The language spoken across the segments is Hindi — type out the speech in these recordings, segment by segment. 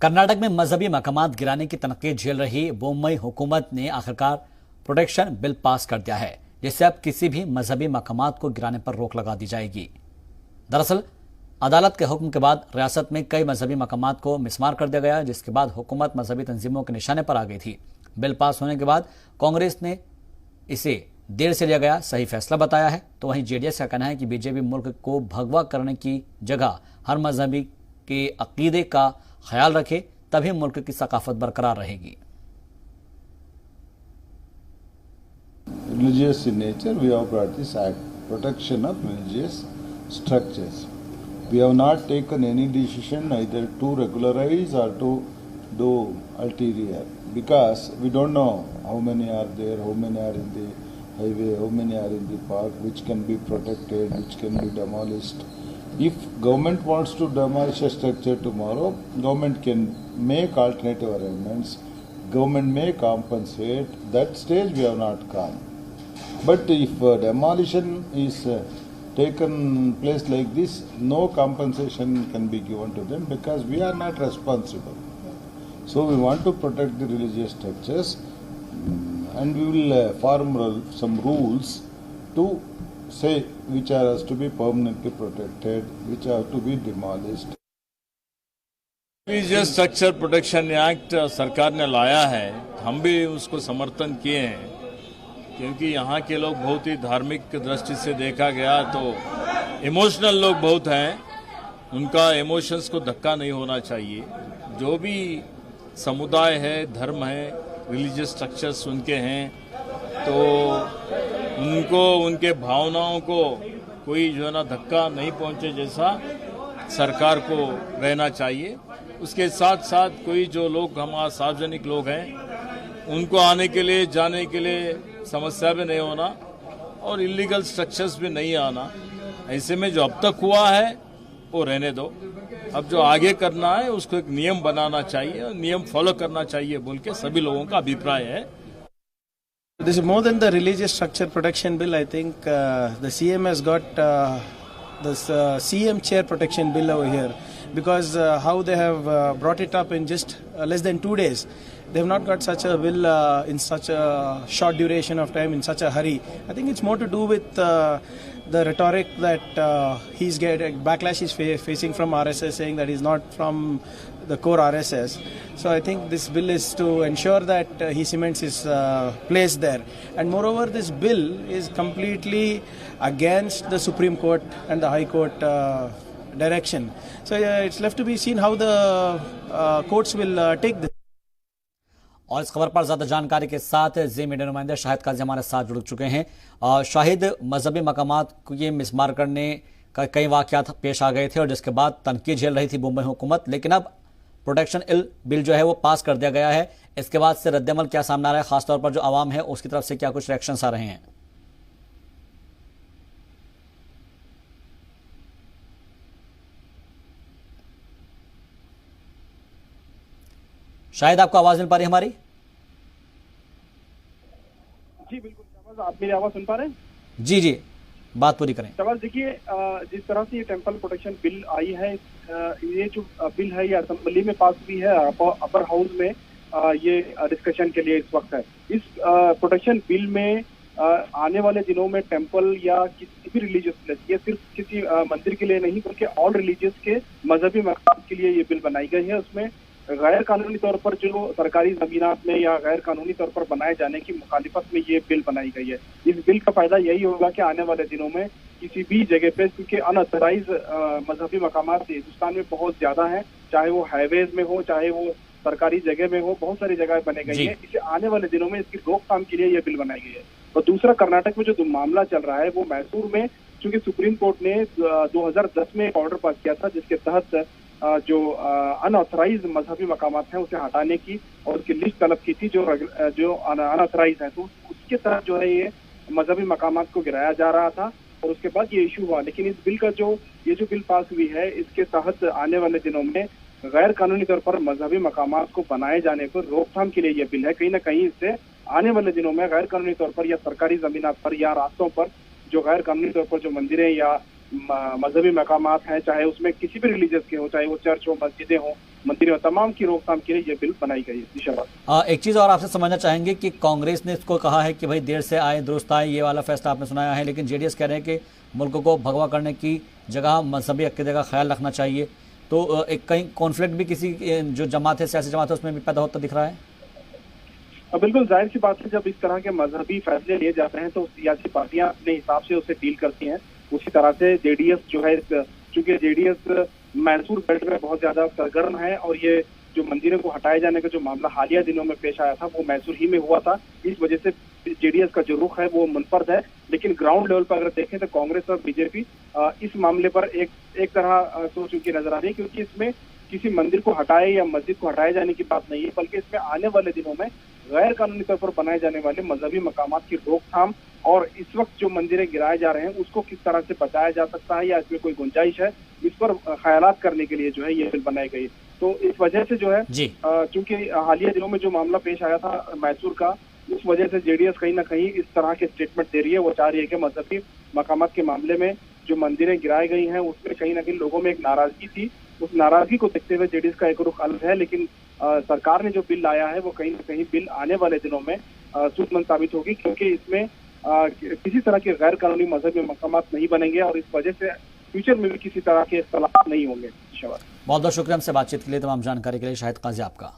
कर्नाटक में मजहबी मकामात गिराने की तनकीद झेल रही बोम्मई हुकूमत ने आखिरकार प्रोटेक्शन बिल पास कर दिया है, जिससे अब किसी भी मजहबी मकामात को गिराने पर रोक लगा दी जाएगी। दरअसल अदालत के हुक्म के बाद रियासत में कई मजहबी मकामात को मिसमार कर दिया गया, जिसके बाद हुकूमत मजहबी तंजीमों के निशाने पर आ गई थी। बिल पास होने के बाद कांग्रेस ने इसे देर से लिया गया सही फैसला बताया है, तो वहीं जेडीएस का कहना है कि बीजेपी मुल्क को भगवा करने की जगह हर मजहबी के अकीदे का ख्याल रखे, तभी मुल्क की सकाफत बरकरार रहेगी। Religious in nature, we have brought this act, protection of religious structures. We have not taken any decision either to regularize or to do ulterior, because we don't know how many are there, how many are in the highway, how many are in the park, which can be protected, which can be demolished. If government wants to demolish a structure tomorrow, government can make alternative arrangements, government may compensate. That stage we have not come. But if demolition is taken place like this, no compensation can be given to them because we are not responsible. So we want to protect the religious structures, and we will form some rules to say which are has to be permanently protected, which have to be demolished. Religious structure protection act सरकार ने लाया है, हम भी उसको समर्थन किए हैं, क्योंकि यहाँ के लोग बहुत ही धार्मिक दृष्टि से देखा गया तो इमोशनल लोग बहुत हैं, उनका इमोशंस को धक्का नहीं होना चाहिए। जो भी समुदाय है, धर्म है, रिलीजियस स्ट्रक्चर्स उनके हैं, तो उनको उनके भावनाओं को कोई जो है ना धक्का नहीं पहुँचे जैसा सरकार को रहना चाहिए। उसके साथ साथ कोई जो लोग हमारे सार्वजनिक लोग हैं, उनको आने के लिए जाने के लिए समस्या भी नहीं होना और इलीगल स्ट्रक्चर्स भी नहीं आना। ऐसे में जो अब तक हुआ है वो रहने दो, अब जो आगे करना है उसको एक नियम बनाना चाहिए और नियम फॉलो करना चाहिए बोल के सभी लोगों का अभिप्राय है। This is more than the religious structure protection bill. I think the CM has got this CM chair protection bill over here, because how they have brought it up in just less than 2 days. They have not got such a bill in such a short duration of time, in such a hurry. I think it's more to do with the rhetoric that he's getting, backlash he's facing from RSS, saying that he's not from the core RSS. So I think this bill is to ensure that he cements his place there. And moreover, this bill is completely against the Supreme Court and the High Court direction. So it's left to be seen how the courts will take this. और इस खबर पर ज्यादा जानकारी के साथ जी मीडिया नुमाइंदे शाहिद काजी हमारे साथ जुड़ चुके हैं। शाहिद, मजहबी मकामात को ये मिसमार करने का कई वाकयात पेश आ गए थे और जिसके बाद तनकीद झेल रही थी मुंबई हुकूमत, लेकिन अब प्रोटेक्शन बिल जो है वो पास कर दिया गया है। इसके बाद से रद्दमल क्या सामने आ रहा है, खासतौर पर जो आवाम है उसकी तरफ से क्या कुछ रिएक्शंस आ रहे हैं? शायद आपको आवाज मिल पा रही हमारी? जी बिल्कुल शहबाज, आप मेरी आवाज सुन पा रहे हैं? जी जी, बात पूरी करें। शहबाज, देखिए जिस तरह से ये टेम्पल प्रोटेक्शन बिल आई है, ये जो बिल है ये असेंबली में पास हुई है, अपर हाउस में ये डिस्कशन के लिए इस वक्त है। इस प्रोटेक्शन बिल में आने वाले दिनों में टेम्पल या किसी भी रिलीजियस प्लेस, ये सिर्फ किसी मंदिर के लिए नहीं बल्कि ऑल रिलीजियस के मजहबी मकाम के लिए ये बिल बनाई गई है। उसमें गैर कानूनी तौर पर जो सरकारी जमीनात में या गैर कानूनी तौर पर बनाए जाने की मुखालिफत में ये बिल बनाई गई है। इस बिल का फायदा यही होगा कि आने वाले दिनों में किसी भी जगह पे, क्योंकि अनऑथराइज मजहबी मकामात हिंदुस्तान में बहुत ज्यादा है, चाहे वो हाईवेज में हो, चाहे वो सरकारी जगह में हो, बहुत सारी जगह बने गई है। इसे आने वाले दिनों में इसकी रोकथाम के लिए ये बिल बनाई गई है। और दूसरा, कर्नाटक में जो मामला चल रहा है वो मैसूर में, चूंकि सुप्रीम कोर्ट ने 2010 में एक ऑर्डर पास किया था जिसके तहत जो अनऑथराइज मजहबी मकामात हैं उसे हटाने की और उसकी लिस्ट तलब की थी जो अनऑथराइज है, तो उसके तहत जो है ये मजहबी मकामात को गिराया जा रहा था और उसके बाद ये इशू हुआ। लेकिन इस बिल का जो बिल पास हुई है, इसके तहत आने वाले दिनों में गैर कानूनी तौर पर मजहबी मकामात को बनाए जाने को रोकथाम के लिए ये बिल है। कहीं ना कहीं इससे आने वाले दिनों में गैर कानूनी तौर पर या सरकारी जमीनात पर या रास्तों पर जो गैर कानूनी तौर पर जो मंदिरें या मजहबी मकामात हैं, चाहे उसमें किसी भी रिलीजियस के हो, चाहे वो चर्च हो, मस्जिदें हो, मंदिरों तमाम की रोकथाम के लिए ये बिल बनाई गई है। जी शाबाश। एक चीज़ और आपसे समझना चाहेंगे कि कांग्रेस ने इसको कहा है कि भाई देर से आए दुरुस्त आए, ये वाला फैसला आपने सुनाया है, लेकिन जेडीएस कह रहे हैं कि मुल्क को भगवा करने की जगह मजहबी अकीदे का ख्याल रखना चाहिए। तो एक कहीं कॉन्फ्लिक्ट भी किसी जो जमात है, सियासी जमात है, उसमें भी पैदा होता दिख रहा है। बिल्कुल जाहिर सी बात है, जब इस तरह के मजहबी फैसले लिए जाते हैं तो सियासी पार्टियां अपने हिसाब से उसे डील करती हैं। उसी तरह से जेडीएस जो है, चूंकि जेडीएस मैसूर बेल्ट में बहुत ज्यादा सरगर्म है और ये जो मंदिरों को हटाए जाने का जो मामला हालिया दिनों में पेश आया था वो मैसूर ही में हुआ था, इस वजह से जेडीएस का जो रुख है वो मुनफर्द है। लेकिन ग्राउंड लेवल पर अगर देखें तो कांग्रेस और बीजेपी इस मामले पर एक तरह सोच उनकी नजर आ रही है, क्योंकि इसमें किसी मंदिर को हटाए या मस्जिद को हटाए जाने की बात नहीं है, बल्कि इसमें आने वाले दिनों में गैर कानूनी तौर पर बनाए जाने वाले मजहबी मकामात की रोकथाम और इस वक्त जो मंदिरें गिराए जा रहे हैं उसको किस तरह से बचाया जा सकता है या इसमें कोई गुंजाइश है, इस पर ख्यालात करने के लिए जो है ये बिल बनाई गई। तो इस वजह से जो है, चूंकि हालिया दिनों में जो मामला पेश आया था मैसूर का, उस वजह से जेडीएस कहीं ना कहीं इस तरह के स्टेटमेंट दे रही है। वो चाह रही है कि मजहबी मकामात के मामले में जो मंदिरें गिराई गई हैं उसमें कहीं ना कहीं लोगों में एक नाराजगी थी, उस नाराजगी को देखते हुए जेडीएस का एक रुख अलग है। लेकिन सरकार ने जो बिल लाया है वो कहीं ना कहीं बिल आने वाले दिनों में सूदमंद साबित होगी, क्योंकि इसमें किसी तरह के गैर कानूनी मजहबी मकामात नहीं बनेंगे और इस वजह से फ्यूचर में भी किसी तरह के इख्तलाफ नहीं होंगे। बहुत बहुत शुक्रिया हमसे बातचीत के लिए, तमाम जानकारी के लिए शाहिद काजी आपका।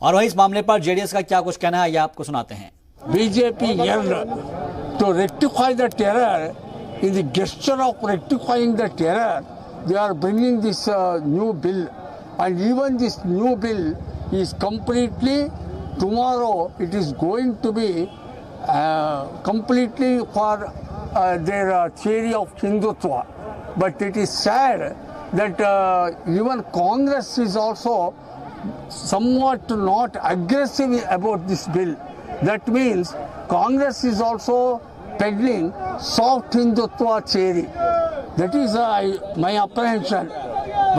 और वही इस मामले पर जेडीएस का क्या कुछ कहना है ये आपको सुनाते हैं। BJP to rectify the terror, in the gesture of rectifying the terror, they are bringing this new bill, and even this new bill is completely, tomorrow it is going to be completely for their theory of Hindutva. But it is sad that even Congress is also somewhat not aggressive about this bill. That means Congress is also peddling soft Hindutva theory. That is my apprehension.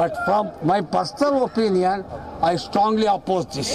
But from my personal opinion, I strongly oppose this.